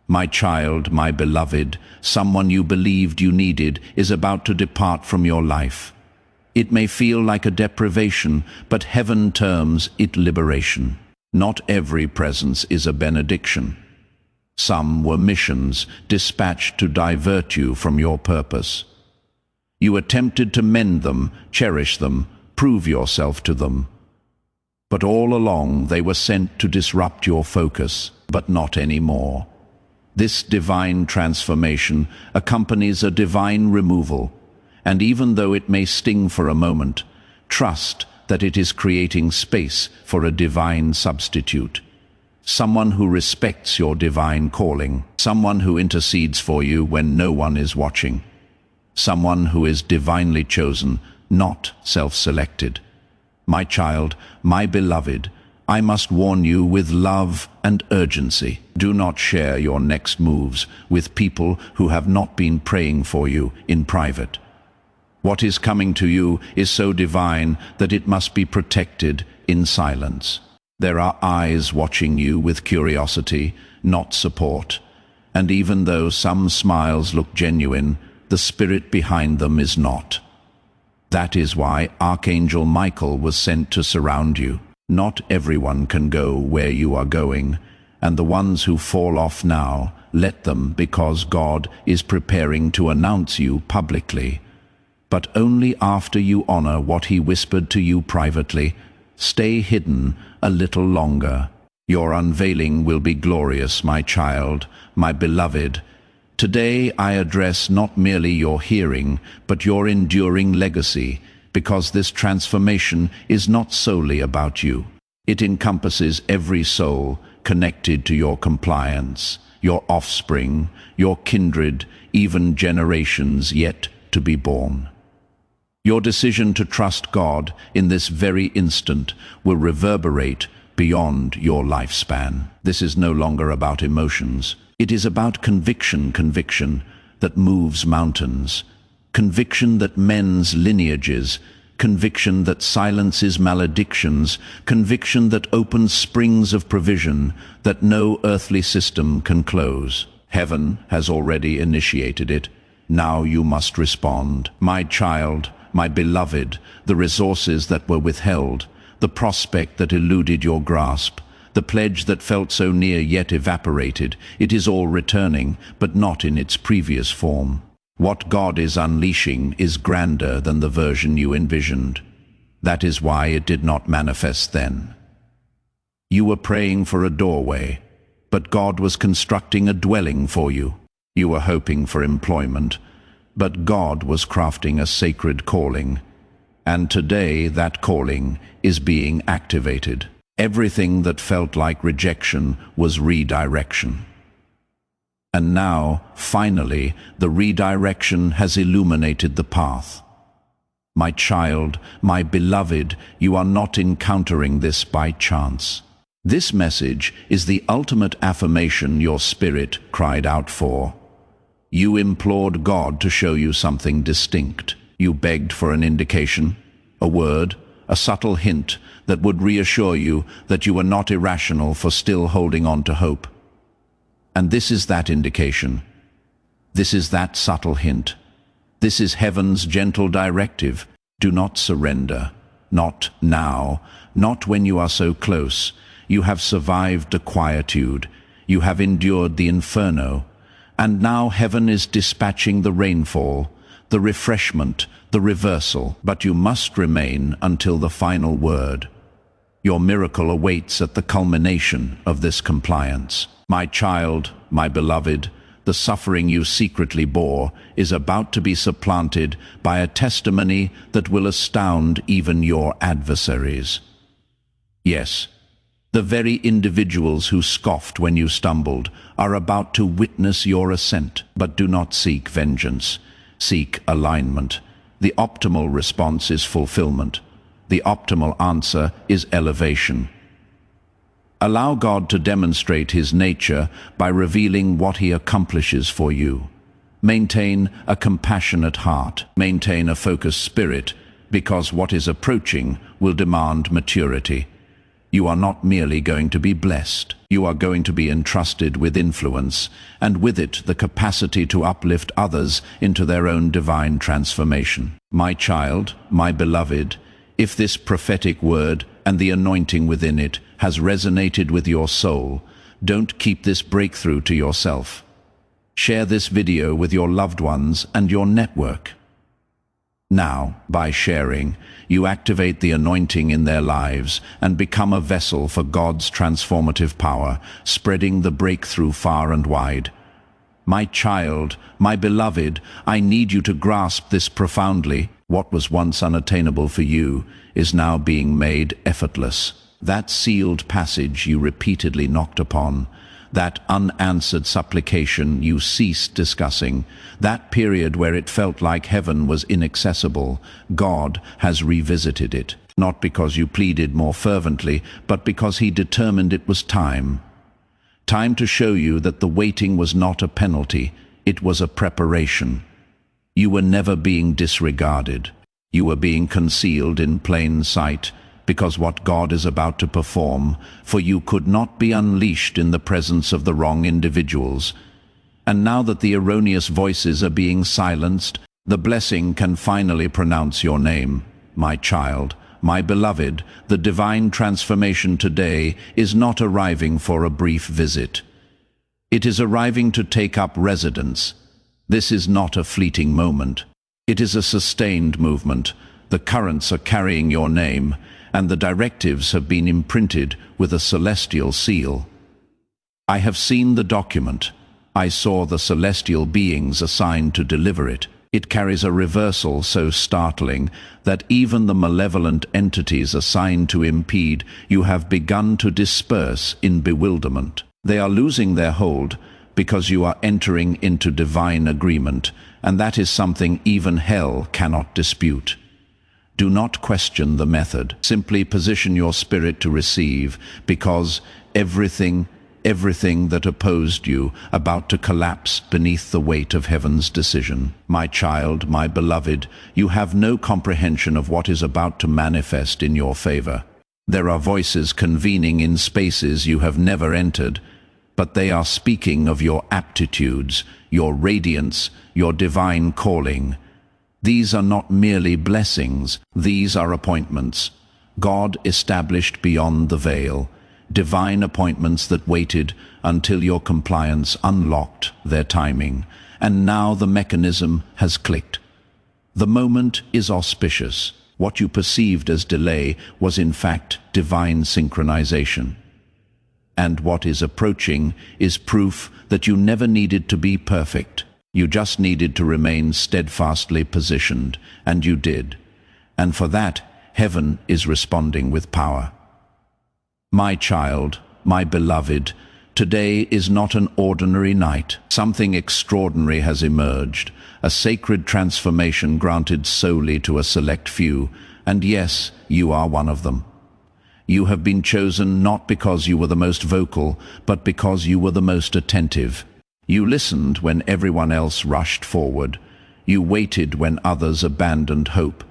My child, my beloved, someone you believed you needed is about to depart from your life. It may feel like a deprivation, but heaven terms it liberation. Not every presence is a benediction. Some were missions dispatched to divert you from your purpose. You attempted to mend them, cherish them, prove yourself to them. But all along they were sent to disrupt your focus, but not anymore. This divine transformation accompanies a divine removal, and even though it may sting for a moment, trust that it is creating space for a divine substitute. Someone who respects your divine calling, someone who intercedes for you when no one is watching. someone who is divinely chosen, not self-selected. My child, my beloved, I must warn you with love and urgency. Do not share your next moves with people who have not been praying for you in private. What is coming to you is so divine that it must be protected in silence. There are eyes watching you with curiosity, not support. And even though some smiles look genuine, the spirit behind them is not. That is why Archangel Michael was sent to surround you. Not everyone can go where you are going, and the ones who fall off now, let them, because God is preparing to announce you publicly. But only after you honor what he whispered to you privately. Stay hidden a little longer. Your unveiling will be glorious, my child, my beloved. Today I address not merely your hearing, but your enduring legacy, because this transformation is not solely about you. It encompasses every soul connected to your compliance, your offspring, your kindred, even generations yet to be born. Your decision to trust God in this very instant will reverberate beyond your lifespan. This is no longer about emotions. It is about conviction that moves mountains, conviction that mends lineages, conviction that silences maledictions, conviction that opens springs of provision that no earthly system can close. Heaven has already initiated it. Now you must respond. My child, my beloved, the resources that were withheld, the prospect that eluded your grasp, the pledge that felt so near yet evaporated, it is all returning, but not in its previous form. What God is unleashing is grander than the version you envisioned. That is why it did not manifest then. You were praying for a doorway, but God was constructing a dwelling for you. You were hoping for employment, but God was crafting a sacred calling. And today that calling is being activated. Everything that felt like rejection was redirection. And now, finally, the redirection has illuminated the path. My child, my beloved, you are not encountering this by chance. This message is the ultimate affirmation your spirit cried out for. You implored God to show you something distinct. You begged for an indication, a word, a subtle hint that would reassure you that you were not irrational for still holding on to hope. And this is that indication. This is that subtle hint. This is heaven's gentle directive. Do not surrender. Not now. Not when you are so close. You have survived the quietude. You have endured the inferno. And now heaven is dispatching the rainfall, the refreshment, the reversal. But you must remain until the final word. Your miracle awaits at the culmination of this compliance. My child, my beloved, the suffering you secretly bore is about to be supplanted by a testimony that will astound even your adversaries. Yes, the very individuals who scoffed when you stumbled are about to witness your ascent. But do not seek vengeance. Seek alignment. The optimal response is fulfillment. The optimal answer is elevation. Allow God to demonstrate his nature by revealing what he accomplishes for you. Maintain a compassionate heart. Maintain a focused spirit, because what is approaching will demand maturity. You are not merely going to be blessed. You are going to be entrusted with influence, and with it the capacity to uplift others into their own divine transformation. My child, my beloved, if this prophetic word and the anointing within it has resonated with your soul, don't keep this breakthrough to yourself. Share this video with your loved ones and your network. Now, by sharing, you activate the anointing in their lives and become a vessel for God's transformative power, spreading the breakthrough far and wide. My child, my beloved, I need you to grasp this profoundly. What was once unattainable for you is now being made effortless. That sealed passage you repeatedly knocked upon, that unanswered supplication you ceased discussing, that period where it felt like heaven was inaccessible, God has revisited it, not because you pleaded more fervently, but because he determined it was time. Time to show you that the waiting was not a penalty, it was a preparation. You were never being disregarded. You were being concealed in plain sight, because what God is about to perform, for you could not be unleashed in the presence of the wrong individuals. And now that the erroneous voices are being silenced, the blessing can finally pronounce your name, my child, my beloved. The divine transformation today is not arriving for a brief visit. It is arriving to take up residence. This is not a fleeting moment. It is a sustained movement. The currents are carrying your name, and the directives have been imprinted with a celestial seal. I have seen the document. I saw the celestial beings assigned to deliver it. It carries a reversal so startling that even the malevolent entities assigned to impede you have begun to disperse in bewilderment. They are losing their hold because you are entering into divine agreement, and that is something even hell cannot dispute. Do not question the method. Simply position your spirit to receive, because everything that opposed you about to collapse beneath the weight of heaven's decision. My child, my beloved, you have no comprehension of what is about to manifest in your favor. There are voices convening in spaces you have never entered, but they are speaking of your aptitudes, your radiance, your divine calling. These are not merely blessings, these are appointments. God established beyond the veil, divine appointments that waited until your compliance unlocked their timing, and now the mechanism has clicked. The moment is auspicious. What you perceived as delay was in fact divine synchronization. And what is approaching is proof that you never needed to be perfect. You just needed to remain steadfastly positioned, and you did. And for that, heaven is responding with power. My child, my beloved, today is not an ordinary night. Something extraordinary has emerged, a sacred transformation granted solely to a select few, and yes, you are one of them. You have been chosen not because you were the most vocal, but because you were the most attentive. You listened when everyone else rushed forward. You waited when others abandoned hope.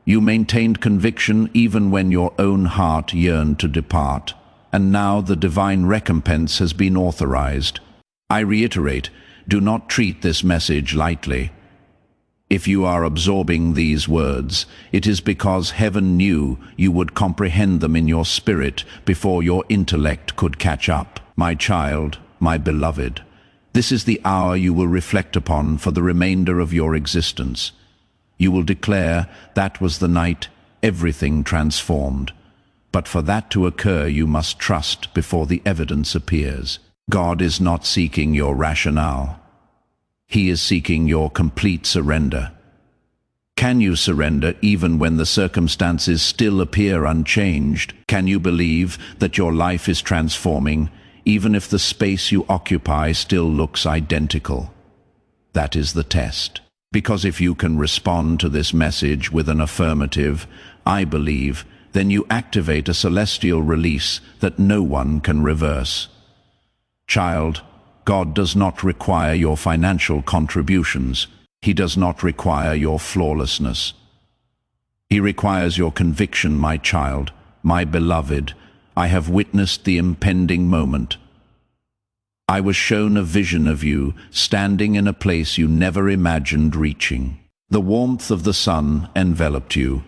You maintained conviction even when your own heart yearned to depart. And now the divine recompense has been authorized. I reiterate, do not treat this message lightly. If you are absorbing these words, it is because heaven knew you would comprehend them in your spirit before your intellect could catch up. My child, my beloved, this is the hour you will reflect upon for the remainder of your existence. You will declare that was the night everything transformed. But for that to occur, you must trust before the evidence appears. God is not seeking your rationale. He is seeking your complete surrender. Can you surrender even when the circumstances still appear unchanged? Can you believe that your life is transforming, even if the space you occupy still looks identical? That is the test. Because if you can respond to this message with an affirmative, I believe, then you activate a celestial release that no one can reverse. Child, God does not require your financial contributions. He does not require your flawlessness. He requires your conviction, my child, my beloved. I have witnessed the impending moment. I was shown a vision of you standing in a place you never imagined reaching. The warmth of the sun enveloped you.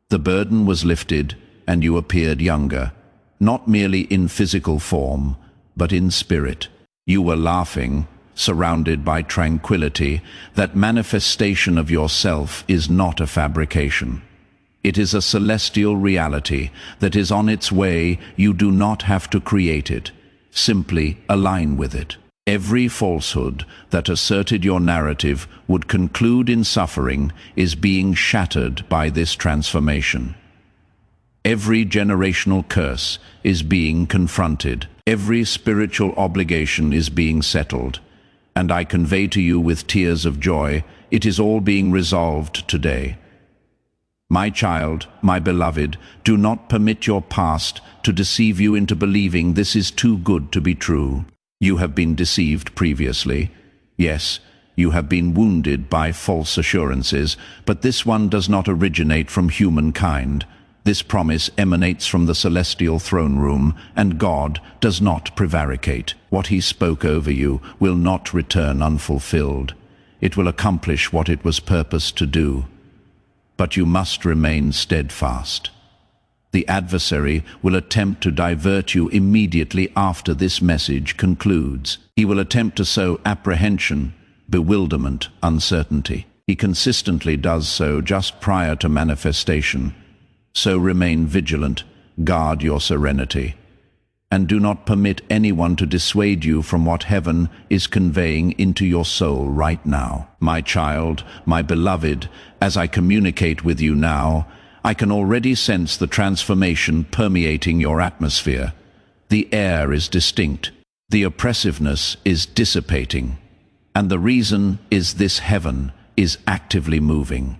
The burden was lifted, and you appeared younger, not merely in physical form, but in spirit. You were laughing, surrounded by tranquility. That manifestation of yourself is not a fabrication. It is a celestial reality that is on its way. You do not have to create it. Simply align with it. Every falsehood that asserted your narrative would conclude in suffering is being shattered by this transformation. Every generational curse is being confronted. Every spiritual obligation is being settled. And I convey to you with tears of joy, it is all being resolved today. My child, my beloved, do not permit your past to deceive you into believing this is too good to be true. You have been deceived previously. Yes, you have been wounded by false assurances, but this one does not originate from humankind. This promise emanates from the celestial throne room, and God does not prevaricate. What he spoke over you will not return unfulfilled. It will accomplish what it was purposed to do. But you must remain steadfast. The adversary will attempt to divert you immediately after this message concludes. He will attempt to sow apprehension, bewilderment, uncertainty. He consistently does so just prior to manifestation. So remain vigilant, guard your serenity, and do not permit anyone to dissuade you from what heaven is conveying into your soul right now. My child, my beloved, as I communicate with you now, I can already sense the transformation permeating your atmosphere. The air is distinct, the oppressiveness is dissipating, and the reason is this heaven is actively moving.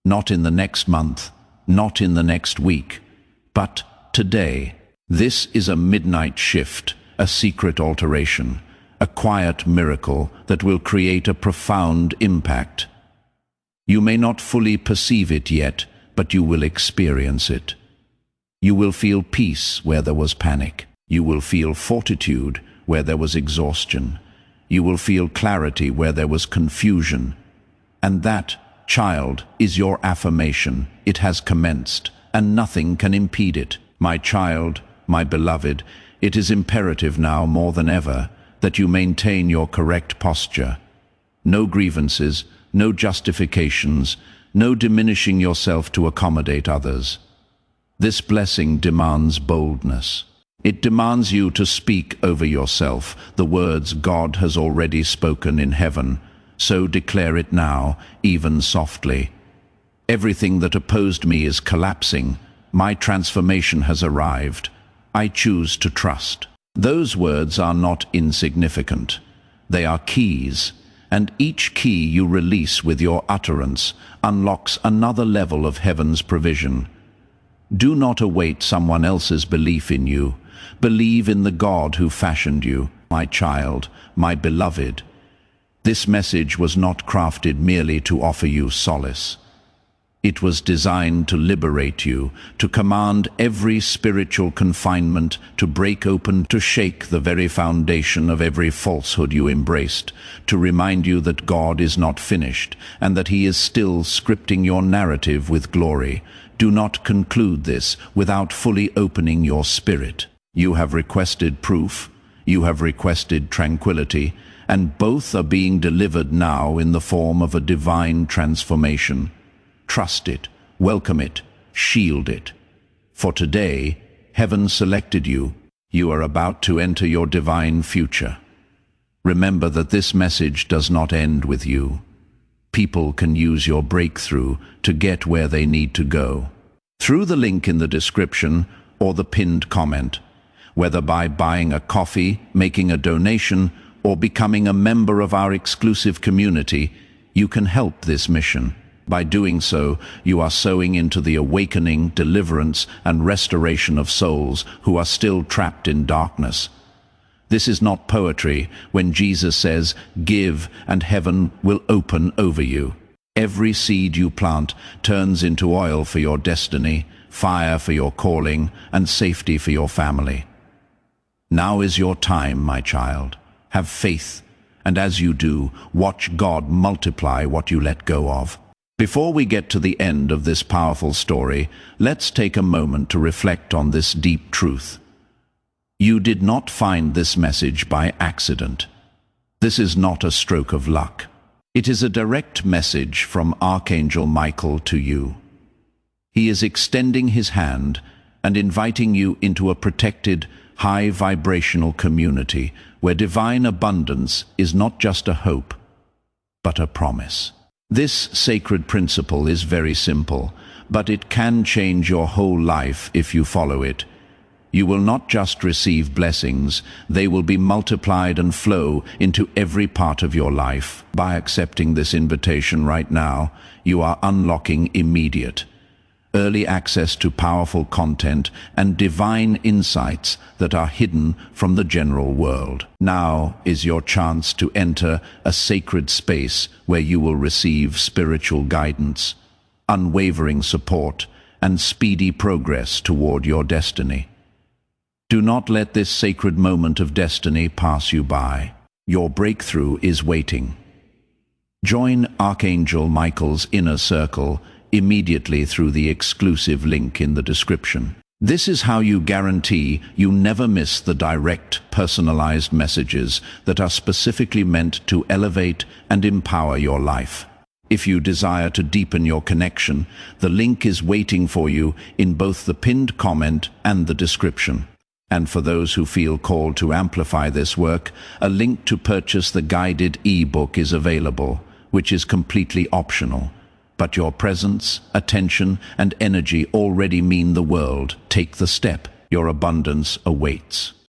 Not in the next month, not in the next week, but today. This is a midnight shift, a secret alteration, a quiet miracle that will create a profound impact. You may not fully perceive it yet, but you will experience it. You will feel peace where there was panic. You will feel fortitude where there was exhaustion. You will feel clarity where there was confusion. And that, child, is your affirmation. It has commenced, and nothing can impede it. My child, my beloved, it is imperative now more than ever that you maintain your correct posture. No grievances, no justifications, no diminishing yourself to accommodate others. This blessing demands boldness. It demands you to speak over yourself the words God has already spoken in heaven, so declare it now, even softly. Everything that opposed me is collapsing. My transformation has arrived. I choose to trust. Those words are not insignificant. They are keys, and each key you release with your utterance unlocks another level of heaven's provision. Do not await someone else's belief in you. Believe in the God who fashioned you, my child, my beloved. This message was not crafted merely to offer you solace. It was designed to liberate you, to command every spiritual confinement, to break open, to shake the very foundation of every falsehood you embraced, to remind you that God is not finished, and that He is still scripting your narrative with glory. Do not conclude this without fully opening your spirit. You have requested proof, you have requested tranquility, and both are being delivered now in the form of a divine transformation. Trust it, welcome it, shield it. For today, heaven selected you. You are about to enter your divine future. Remember that this message does not end with you. People can use your breakthrough to get where they need to go. Through the link in the description or the pinned comment, whether by buying a coffee, making a donation, or becoming a member of our exclusive community, you can help this mission. By doing so, you are sowing into the awakening, deliverance, and restoration of souls who are still trapped in darkness. This is not poetry when Jesus says, "Give, and heaven will open over you." Every seed you plant turns into oil for your destiny, fire for your calling, and safety for your family. Now is your time, my child. Have faith, and as you do, watch God multiply what you let go of. Before we get to the end of this powerful story, let's take a moment to reflect on this deep truth. You did not find this message by accident. This is not a stroke of luck. It is a direct message from Archangel Michael to you. He is extending his hand and inviting you into a protected, high-vibrational community where divine abundance is not just a hope, but a promise. This sacred principle is very simple, but it can change your whole life if you follow it. You will not just receive blessings, they will be multiplied and flow into every part of your life. By accepting this invitation right now, you are unlocking immediate, early access to powerful content and divine insights that are hidden from the general world. Now is your chance to enter a sacred space where you will receive spiritual guidance, unwavering support, and speedy progress toward your destiny. Do not let this sacred moment of destiny pass you by. Your breakthrough is waiting. Join Archangel Michael's inner circle immediately through the exclusive link in the description. This is how you guarantee you never miss the direct, personalized messages that are specifically meant to elevate and empower your life. If you desire to deepen your connection, the link is waiting for you in both the pinned comment and the description. And for those who feel called to amplify this work, a link to purchase the guided e-book is available, which is completely optional. But your presence, attention, and energy already mean the world. Take the step. Your abundance awaits.